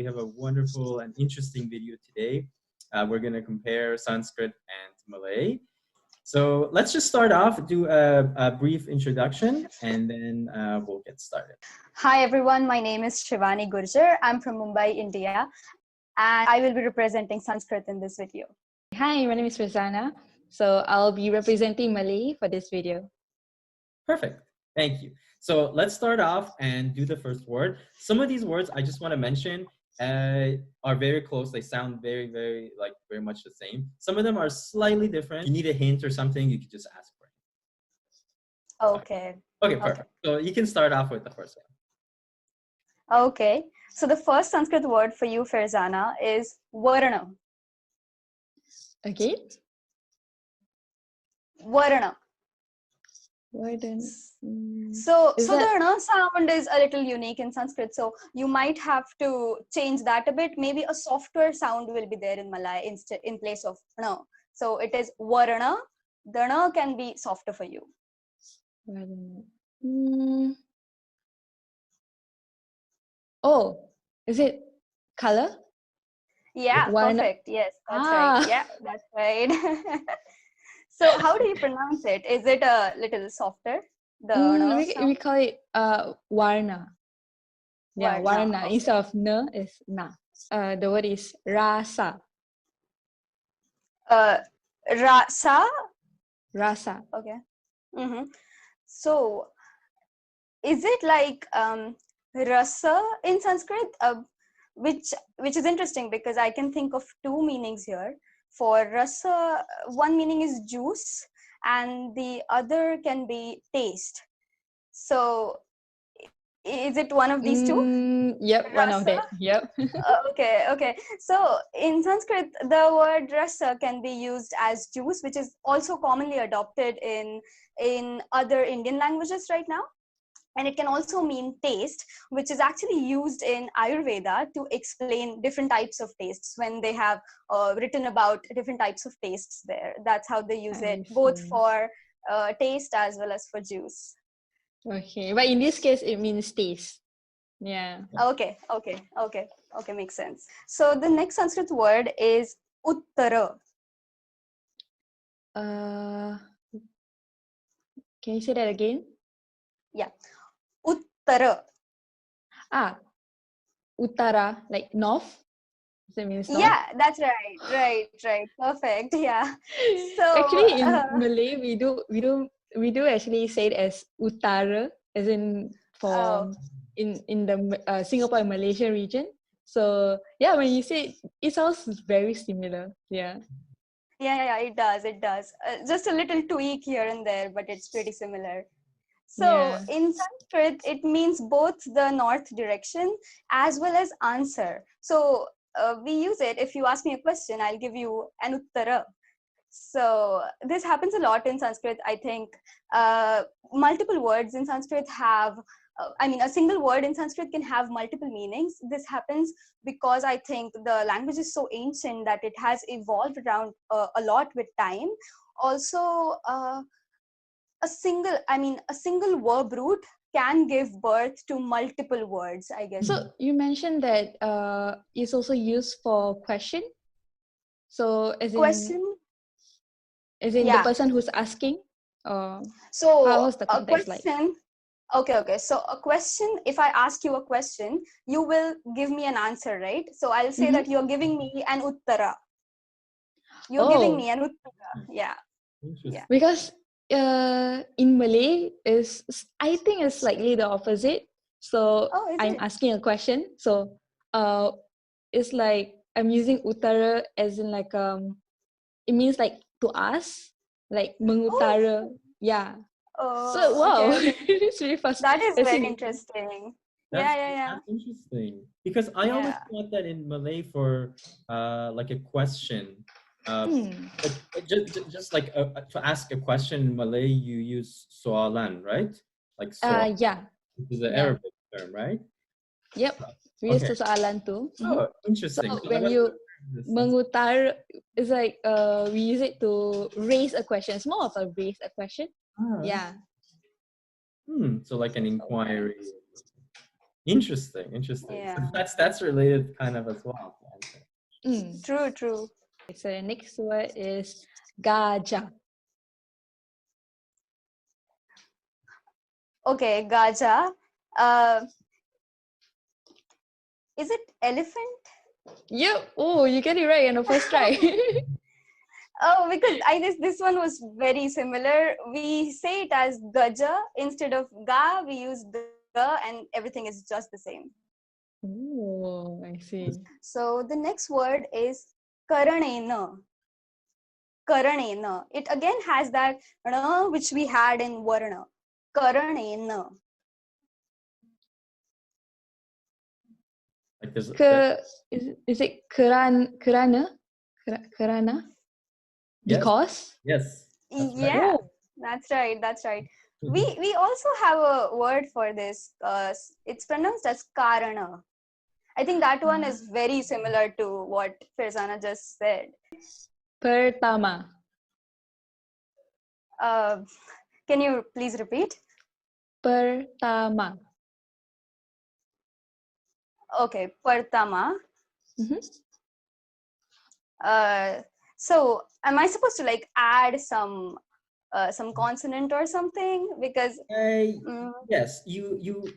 have a wonderful and interesting video today. We're going to compare Sanskrit and Malay. So let's just start off, do a brief introduction, and then we'll get started. Hi everyone, my name is Shivani Gurjar. I'm from Mumbai, India, and I will be representing Sanskrit in this video. Hi, my name is Rizana. So I'll be representing Malay for this video. Perfect. Thank you. So let's start off and do the first word. Some of these words I just want to mention are very close. They sound very much the same. Some of them are slightly different. If you need a hint or something, you can just ask for it. Okay. Okay, perfect. So you can start off with the first one. Okay. So the first Sanskrit word for you, Farzana, is Varna. Okay. Varna. So the na sound is a little unique in Sanskrit, so you might have to change that a bit. Maybe a softer sound will be there in Malay in place of na. So it is varna. The na can be softer for you. Oh, is it color? Yeah, perfect. Yes, that's right. Yeah, that's right. So how do you pronounce it? Is it a little softer? We call it varna. Yeah, varna. Okay. Instead of na is na. The word is rasa. Rasa? Rasa. Okay. So is it like rasa in Sanskrit? Which is interesting because I can think of two meanings here. For rasa, one meaning is juice and the other can be taste. So is it one of these two? Yep, rasa? one of them. Yep. Okay. So in Sanskrit, the word rasa can be used as juice, which is also commonly adopted in other Indian languages right now. And it can also mean taste, which is actually used in Ayurveda to explain different types of tastes when they have written about different types of tastes there. That's how they use it, both for taste as well as for juice. Okay, but in this case, it means taste. Yeah. Okay, makes sense. So the next Sanskrit word is Uttara. Can you say that again? Yeah. Uttara. Uttara, like north. Does it mean north? Yeah, that's right. Perfect. Yeah. So actually, in Malay, we do actually say it as Uttara, as in for in the Singapore and Malaysia region. So yeah, when you say it sounds very similar. Yeah. Yeah, it does. Just a little tweak here and there, but it's pretty similar. So in Sanskrit, it means both the north direction as well as answer. So we use it. If you ask me a question, I'll give you an uttara. So this happens a lot in Sanskrit. I think multiple words in Sanskrit have, a single word in Sanskrit can have multiple meanings. This happens because I think the language is so ancient that it has evolved around a lot with time. Also, a single verb root can give birth to multiple words, I guess. So you mentioned that it's also used for question. So as in the person who's asking. So how was the context like? Okay. So a question, if I ask you a question, you will give me an answer, right? So I'll say that you're giving me an uttara. You're giving me an uttara. Yeah. Because in Malay I think it's slightly the opposite. So I'm asking a question. So it's like I'm using uttara as in like it means like to ask, like mengutara. Yeah. So wow, okay. it's really fast. That is very interesting. That's interesting because I always thought that in Malay for like a question, just like to ask a question in Malay, you use soalan, right? Like soalan. This is an Arabic term, right? Yep. We use soalan too. Oh, interesting. So when you mengutar, it's like we use it to raise a question. It's more of a raise a question. Yeah. So like an inquiry. Interesting. Yeah. So that's related kind of as well. True, true. So the next word is gaja. Okay, gaja. Is it elephant? Yep. Oh, you get it right on the first try. Oh, because I guess this one was very similar. We say it as gaja instead of ga. We use ga, and everything is just the same. Oh, I see. So the next word is karanena. Karanena. It again has that na which we had in varna. Karanena. Like is it karana? Because? Yes. Yeah, Oh. that's right. That's right. We also have a word for this. It's pronounced as karana. I think that one is very similar to what Farzana just said. Pertama. Can you please repeat? Pertama. Okay, pertama. Mm-hmm. So am I supposed to like add some consonant or something? Because yes, you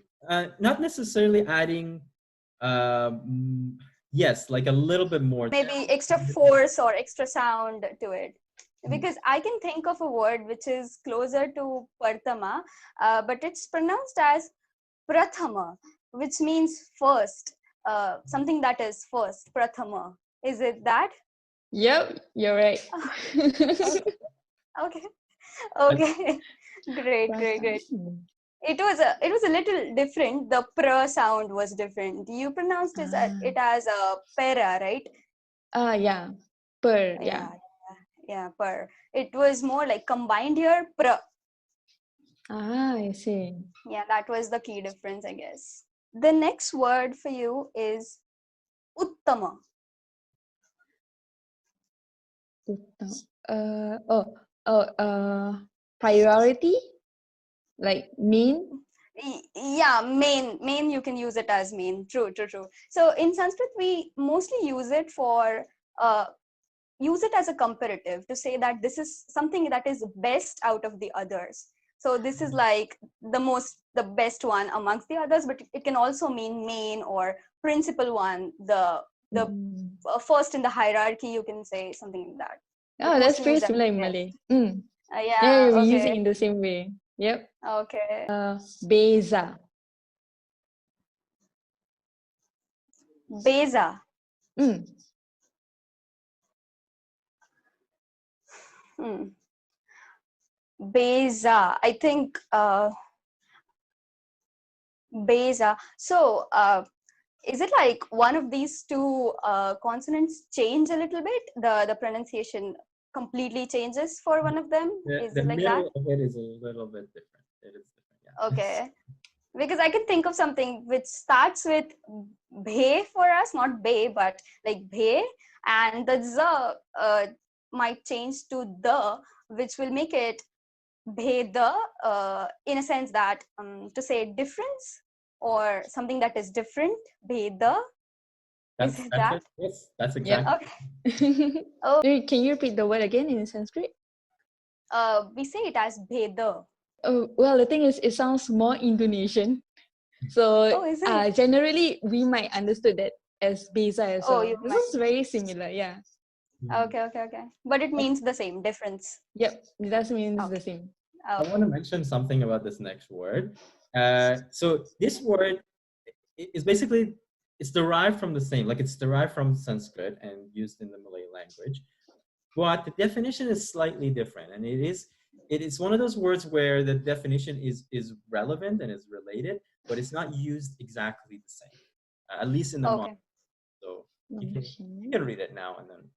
not necessarily adding yes, like a little bit more. Maybe extra force or extra sound to it. Because I can think of a word which is closer to Partama, but it's pronounced as Prathama, which means first, something that is first, Prathama. Is it that? Yep, you're right. Okay. Great. It was a little different. The pra sound was different. You pronounced it as a pera, right? Yeah. Per, yeah. Yeah, per. It was more like combined here, pra. I see. Yeah, that was the key difference, I guess. The next word for you is uttama. Priority? Like main? Yeah, main you can use it as main. True. So in Sanskrit we mostly use it for use it as a comparative to say that this is something that is best out of the others. So this is like the best one amongst the others, but it can also mean main or principal one, the first in the hierarchy, you can say something like that. Oh, that's pretty similar in Malay. Yeah, we use it in the same way. Yep. Okay. Beza. Beza. Beza. I think Beza. So is it like one of these two consonants change a little bit? The pronunciation completely changes for one of them? Is The it like middle that? of it is a little bit different. It is different, yeah. Okay. Because I can think of something which starts with bhe for us, not bay, but like bhe, and the z might change to the, which will make it bheda, in a sense that to say difference or something that is different, bheda. Is it that? It. Yes, that's exactly. Okay. Oh. Can you repeat the word again in Sanskrit? We say it as bheda. Well, the thing is, it sounds more Indonesian. So generally, we might understood that as beza as well. This is very similar, yeah. Okay. But it means the same, difference. Yep, it does mean the same. I want to mention something about this next word. So this word is basically, it's derived from the same, like it's derived from Sanskrit and used in the Malay language. But the definition is slightly different, and it is one of those words where the definition is relevant and is related, but it's not used exactly the same, at least in the modern. So you can read it now and then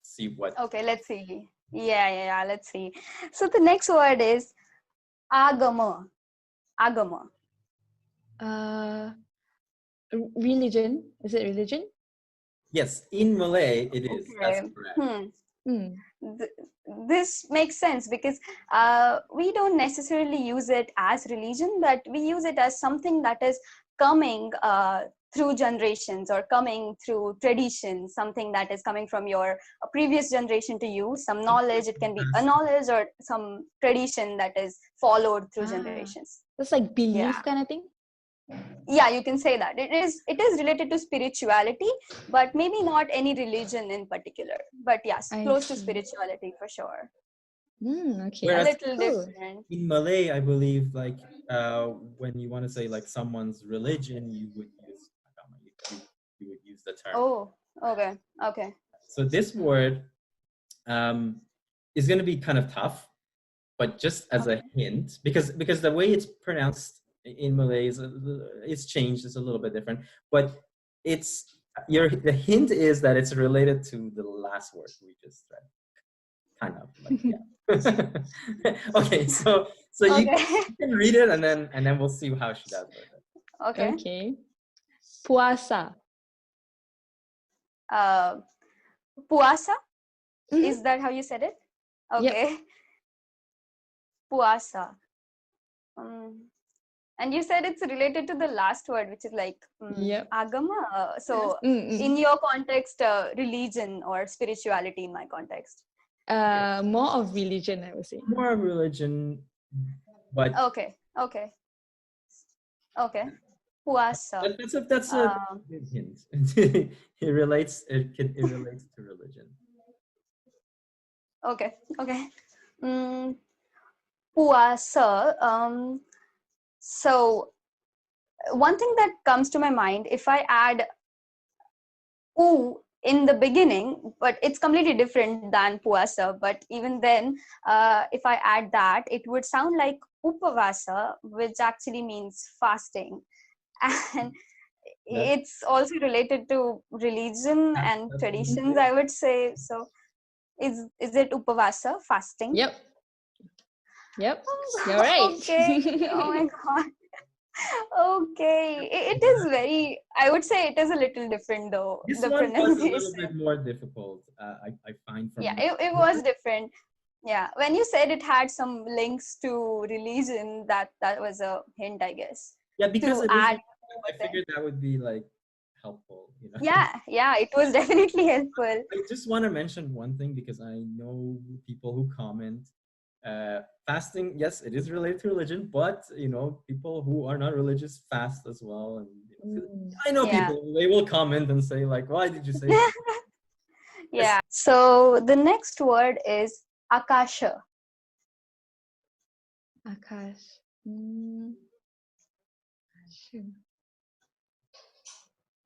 see what. Okay, let's see. Yeah, let's see. So the next word is agama. Agama. Religion. Is it religion? Yes, in Malay it is. That's correct. This makes sense because we don't necessarily use it as religion, but we use it as something that is coming through generations or coming through tradition, something that is coming from your previous generation to you, some knowledge. It can be a knowledge or some tradition that is followed through generations. It's like belief kind of thing. Yeah, you can say that it is related to spirituality, but maybe not any religion in particular, but yes, close to spirituality for sure. Okay. A little different. In Malay, I believe, like when you want to say like someone's religion, you would use you would use the term. Oh, okay. So this word is going to be kind of tough, but just as a hint, because the way it's pronounced in Malay it's changed. It's a little bit different, but the hint is that it's related to the last word we just read. Kind of like, yeah. Okay, so you can read it and then we'll see how she does with it. Okay. Puasa. Puasa? Is that how you said it? Okay. Yep. Puasa. And you said it's related to the last word, which is like agama. So in your context, religion or spirituality in my context. More of religion, I would say. More of religion, but okay. Puasa. That's a good hint. It relates to religion. Okay. Puasa. So one thing that comes to my mind, if I add u in the beginning, but it's completely different than puasa, but even then, if I add that, it would sound like upavasa, which actually means fasting. And it's also related to religion and traditions, I would say. So is it upavasa, fasting? Yep, you're right. Okay. Oh my god. Okay, it is very, I would say it is a little different though. This the one was a little bit more difficult, I find. It was different. Yeah, when you said it had some links to religion, that was a hint, I guess. Yeah, because I figured that would be like helpful, you know. Yeah, it was definitely helpful. I just want to mention one thing, because I know people who comment fasting, yes, it is related to religion, but you know, people who are not religious fast as well. And I know people, they will comment and say like, why did you say that? Yeah. So the next word is akasha. Akash.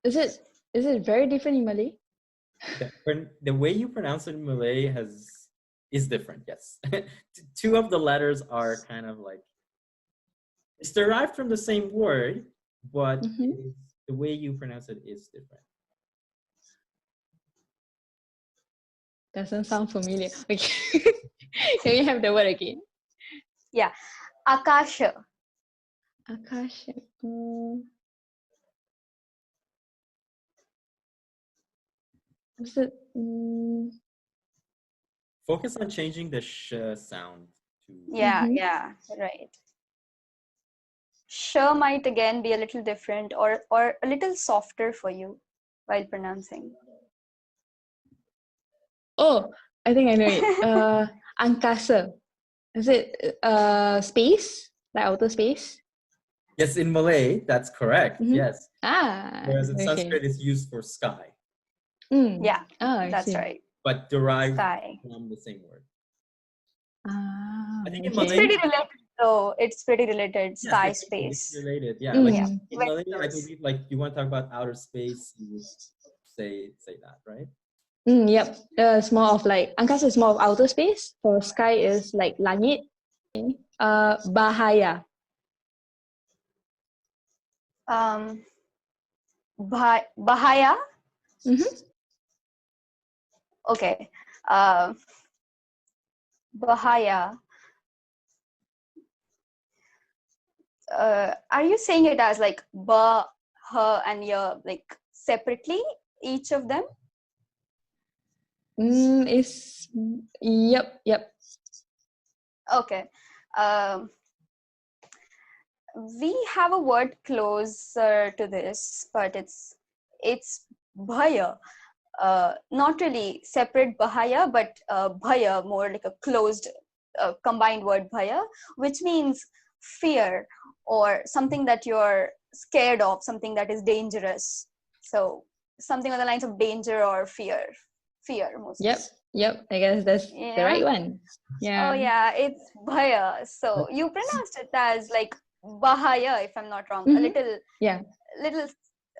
Is it very different in Malay? The way you pronounce it in Malay is different, yes. Two of the letters are kind of like, it's derived from the same word, but the way you pronounce it is different. Doesn't sound familiar. Okay. Can you have the word again? Yeah. Akasha. Akasha. Is it? Focus on changing the sh sound to. Yeah, right. Sh might again be a little different or a little softer for you while pronouncing. Oh, I think I know it. Angkasa. Is it space? Like outer space? Yes, in Malay, that's correct. Yes. Whereas in Sanskrit, it's used for sky. Yeah, that's right. But derived from the same word. I think in Malay, it's pretty related though. It's pretty related. Sky, space. It's related. Yeah. Like in Malay, I believe like you want to talk about outer space, you would say that, right? Yep. It's more of like angkasa is more of outer space. For sky is like langit. Bahaya. Bahaya. Okay. Bahaya. Are you saying it as like ba, ha, and ya, like separately, each of them? It's yep. Okay. We have a word closer to this, but it's bhaya. Not really separate bahaya, but bhaya, more like a closed, combined word bhaya, which means fear or something that you're scared of, something that is dangerous. So something on the lines of danger or fear mostly. Yep. I guess that's the right one. Yeah. Oh yeah, it's bhaya. So you pronounced it as like bahaya, if I'm not wrong. A little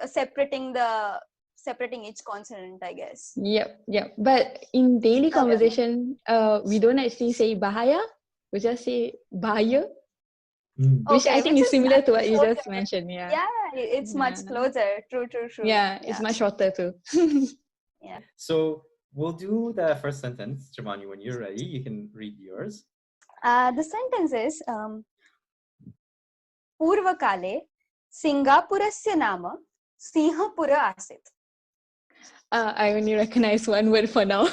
separating each consonant, I guess. Yep. But in daily conversation, we don't actually say bahaya. We just say bahaya. Which I think is similar to what you just mentioned. Yeah, it's much closer. True. Yeah, it's much shorter too. Yeah. So we'll do the first sentence. Giovanni, when you're ready, you can read yours. The sentence is Purvakale Singapurasya nama Sinhapura asit. I only recognize one word for now.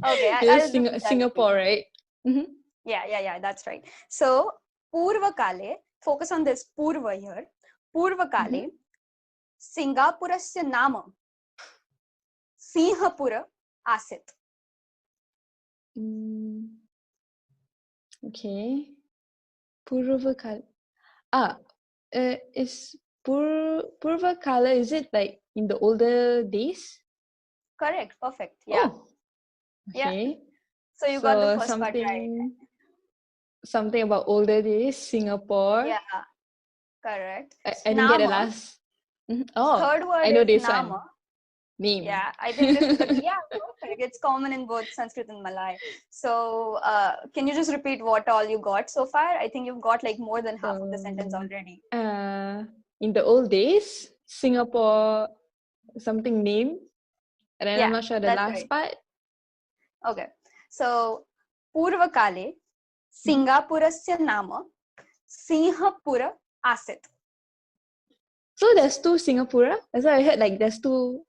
Okay, Singapore, right? Mm-hmm. Yeah, that's right. So Purvakale, focus on this Purva here. Purvakale Singapurasya nama Sinhapura asit. Okay. Purvakala. Is Purvakala, is it like in the older days? Correct. Perfect. Yeah. Oh, okay. Yeah. So you got the first part right. Something about older days, Singapore. Yeah. Correct. I didn't get the last. Oh, third word I know is this nama. one. Name. Yeah, I think this is perfect. It's common in both Sanskrit and Malay. So can you just repeat what all you got so far? I think you've got like more than half of the sentence already. In the old days, Singapore, something name. And then I'm not sure the last part. Okay. So, Purvakale, Singapurasya nama, Sinhapura asit. So there's two Singapura? That's what I heard, like there's two.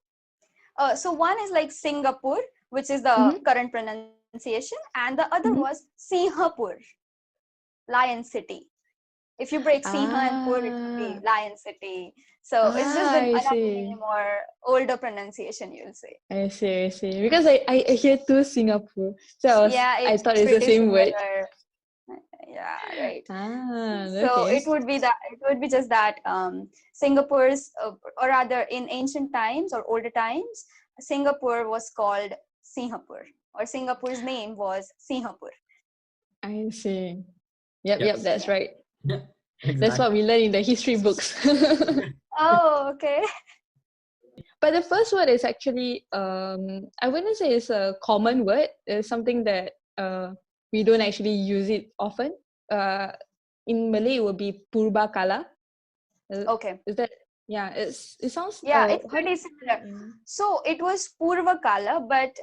So one is like Singapore, which is the current pronunciation, and the other was Sinhapur, Lion City. If you break Sinha and Pur, it would be Lion City. So it's just another name or older pronunciation, you'll say. I see. Because I hear two Singapore. So I thought it's the same word. Yeah, right. So it would be just that Singapore's, or rather in ancient times or older times, Singapore was called Sinhapur, or Singapore's name was Sinhapur. I see. Yep, that's right. Yeah, exactly. That's what we learn in the history books. Oh, okay. But the first word is actually, I wouldn't say it's a common word. It's something that we don't actually use it often. In Malay, it would be purba kala. Okay. Is that, it sounds... it's pretty similar. So it was purva kala, but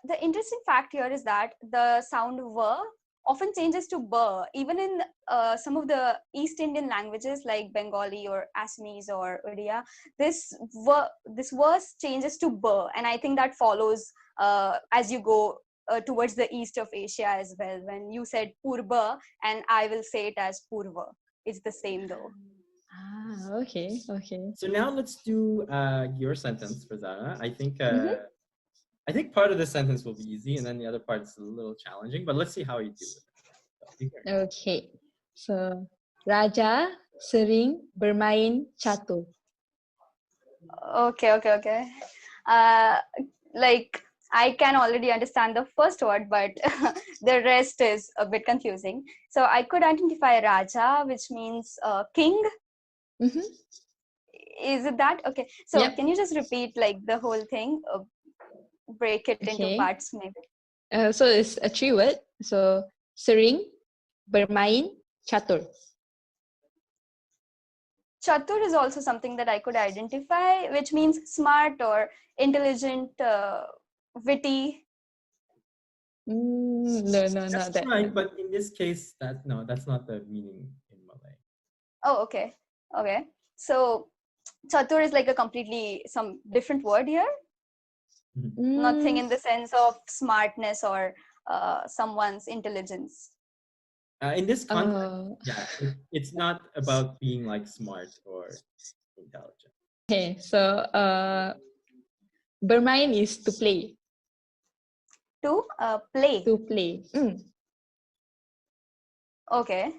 the interesting fact here is that the sound va often changes to ba. Even in some of the East Indian languages like Bengali or Assamese or Odia, this verse changes to ba, and I think that follows as you go towards the east of Asia as well. When you said purba, and I will say it as purva, it's the same though. Okay. So now let's do your sentence, Farzana. I think part of the sentence will be easy, and then the other part is a little challenging. But let's see how you do it. Okay. So Raja sering bermain catur. Okay. Like I can already understand the first word, but the rest is a bit confusing. So I could identify Raja, which means king. Is it that? Okay. So can you just repeat like the whole thing? Break it into parts maybe. So it's a 3-word. So sering, bermain, catur. Chatur is also something that I could identify, which means smart or intelligent, witty. No, not that's that. Right, but in this case, that's not the meaning in Malay. Oh, okay. So chatur is like a completely some different word here. Nothing in the sense of smartness or someone's intelligence. In this context, yeah, it's not about being like smart or intelligent. Okay, so bermain is to play. To play. To play. Okay.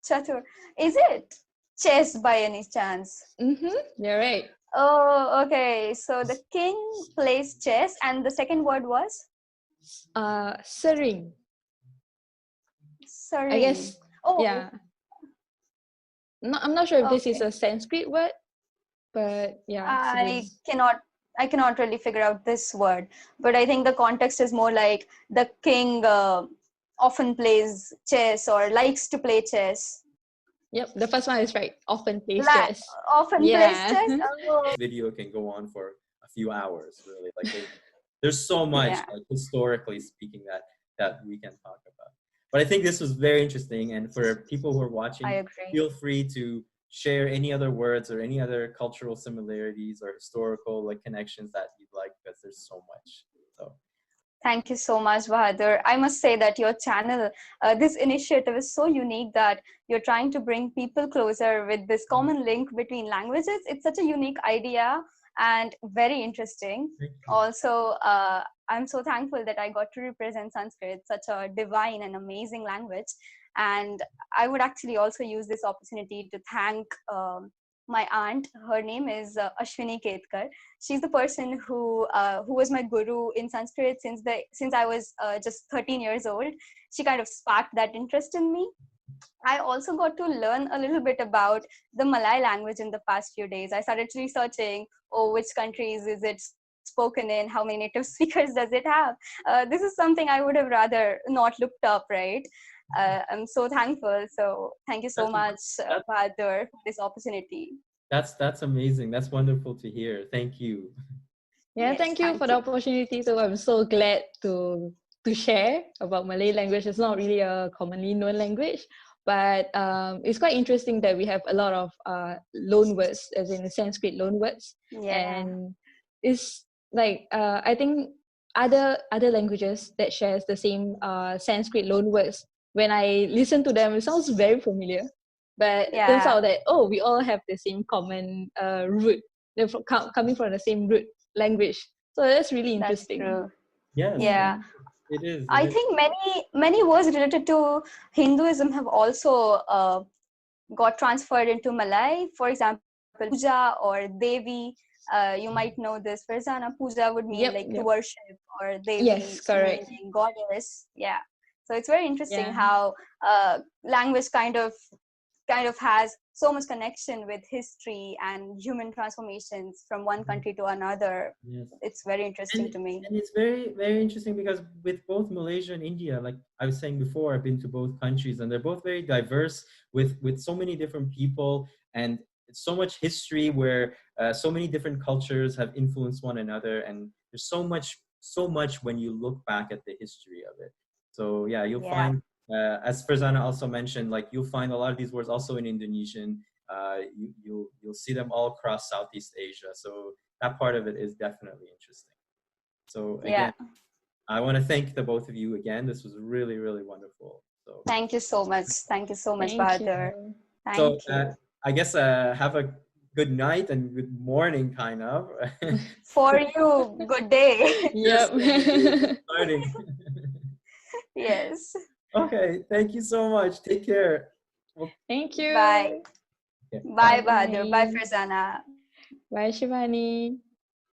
Chatur. Is it chess by any chance? You're right. Oh, okay. So the king plays chess, and the second word was? Sering. Sering. I guess. Oh. Yeah. No, I'm not sure if this is a Sanskrit word, but yeah. I cannot really figure out this word, but I think the context is more like the king often plays chess or likes to play chess. Yep, the first one is right. Often plays chess. Often plays chess. Oh. Video can go on for a few hours, really. Like there's so much, like historically speaking, that we can talk about. But I think this was very interesting, and for people who are watching, feel free to share any other words or any other cultural similarities or historical like connections that you'd like, because there's so much. So thank you so much, Bahadur. I must say that your channel, this initiative is so unique that you're trying to bring people closer with this common link between languages. It's such a unique idea and very interesting. Also, I'm so thankful that I got to represent Sanskrit, such a divine and amazing language. And I would actually also use this opportunity to thank my aunt. Her name is Ashwini Ketkar. She's the person who was my guru in Sanskrit since I was just 13 years old. She kind of sparked that interest in me. I also got to learn a little bit about the Malay language in the past few days. I started researching, which countries is it spoken in, how many native speakers does it have. This is something I would have rather not looked up, right? I'm so thankful. So thank you so much, Bahadur, for this opportunity. That's amazing. That's wonderful to hear. Thank you. Yeah, thank you for the opportunity. So I'm so glad to share about Malay language. It's not really a commonly known language, but it's quite interesting that we have a lot of loan words, as in Sanskrit loan words. And it's like I think other languages that shares the same Sanskrit loan words, when I listen to them, it sounds very familiar. But it turns out that we all have the same common root. They're coming from the same root language. So that's really interesting. That's true. Yes. Yeah. It is. I think many words related to Hinduism have also got transferred into Malay. For example, puja or devi. You might know this. Farzana, puja would mean to worship, or devi meaning goddess. Yeah. So it's very interesting how language kind of has so much connection with history and human transformations from one country to another. It's very interesting to me. And it's very, very interesting because with both Malaysia and India, like I was saying before, I've been to both countries and they're both very diverse with so many different people and so much history where so many different cultures have influenced one another. And there's so much when you look back at the history of it. So yeah, you'll find, as Farzana also mentioned, like you'll find a lot of these words also in Indonesian. You'll see them all across Southeast Asia. So that part of it is definitely interesting. So again, I want to thank the both of you again. This was really, really wonderful. So thank you so much. Thank you so much, Bahadur. Thank you. I guess have a good night and good morning, kind of. For you, good day. Yep. Starting. Yes. Okay. Thank you so much. Take care. Thank you. Bye. Bye, Bahadur. Bye, Farzana. Bye, Shivani.